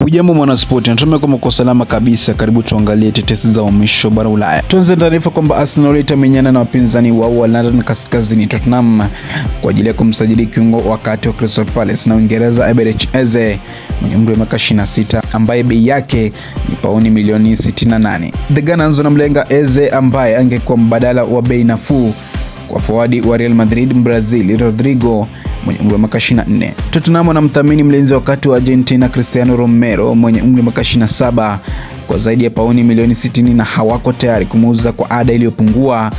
Hujambo mwanaspoti, natumai kwamba uko salama kabisa. Karibu tuangalie tetesi za mwisho bara Ulaya. Tuanze taarifa kwamba Arsenal itamenyana na wapinzani wao wa London Kaskazini Tottenham kwa ajili ya kumsajili kiungo wakati wa Crystal Palace na Uingereza Eberechi Eze mwenye umri wa miaka 26 ambaye bei yake ni pauni milioni 68. The Gunners wanamlenga Eze ambaye angekuwa mbadala wa bei nafuu kwa forward wa Real Madrid Brazil Rodrigo mwenye umri wa miaka 24. Tottenham wanamthamini mlinzi wakati wa Argentina Cristiano Romero mwenye umri wa miaka 27 kwa zaidi ya pauni milioni 60 na hawako tayari kumuuza kwa ada iliyopungua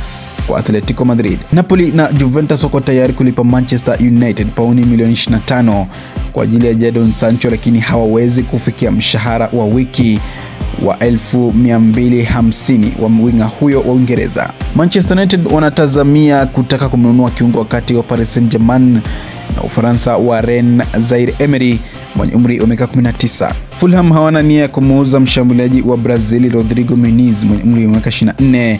kwa Atletico Madrid. Napoli na Juventus wako tayari kulipa Manchester United pauni milioni 25 kwa ajili ya Jadon Sancho, lakini hawawezi kufikia mshahara wa wiki wa 1250 wa winga huyo wa Uingereza. Manchester United wanatazamia kutaka kumnunua kiungo wakati wa Paris Saint-Germain na Ufaransa wa Rennes Zaire Emery mwenye umri wa miaka 19. Fulham hawana nia ya kumuuza mshambuliaji wa Brazil Rodrigo Muniz mwenye umri wa miaka 24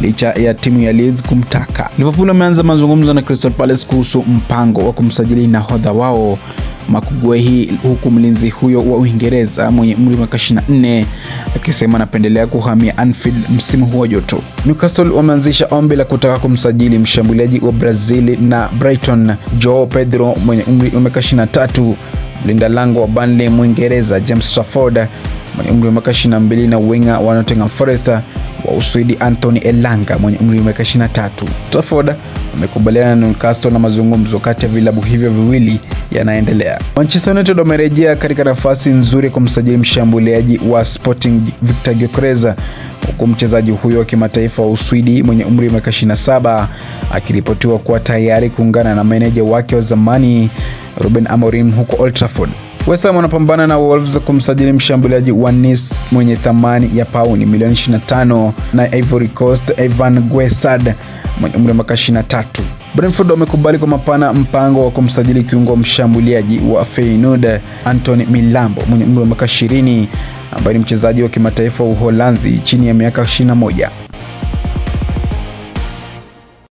licha ya timu ya Leeds kumtaka. Liverpool wameanza mazungumzo na Crystal Palace kuhusu mpango wa kumsajili nahodha wao Maguire, huku mlinzi huyo wa Uingereza mwenye umri wa miaka 24 akisema anapendelea kuhamia Anfield msimu huu wa joto. Newcastle wameanzisha ombi la kutaka kumsajili mshambuliaji wa Brazil na Brighton Joao Pedro mwenye umri wa miaka 23, mlinda lango wa Burnley Mwingereza James Trafford mwenye umri wa miaka 22 na winga wa Nottingham Forest wa Uswidi Anthony Elanga mwenye umri wa miaka 23. Trafford amekubaliana na Newcastle na mazungumzo kati ya vilabu hivyo viwili yanaendelea. Manchester United wamerejea katika nafasi nzuri kumsajili mshambuliaji wa Sporting Victor Gyökeres, huku mchezaji huyo wa kimataifa wa Uswidi mwenye umri wa miaka 27 akiripotiwa kuwa tayari kuungana na meneja wake wa zamani Ruben Amorim huko Old Trafford. West Ham wanapambana na Wolves kumsajili mshambuliaji wa Nice mwenye thamani ya pauni milioni 25 na Ivory Coast Evan Guessard mwenye umri wa miaka 23. Brentford wamekubali kwa mapana mpango wa kumsajili kiungo mshambuliaji wa Feyenoord Anthony Milambo mwenye umri wa miaka 20 ambaye ni mchezaji wa kimataifa wa Uholanzi chini ya miaka 21.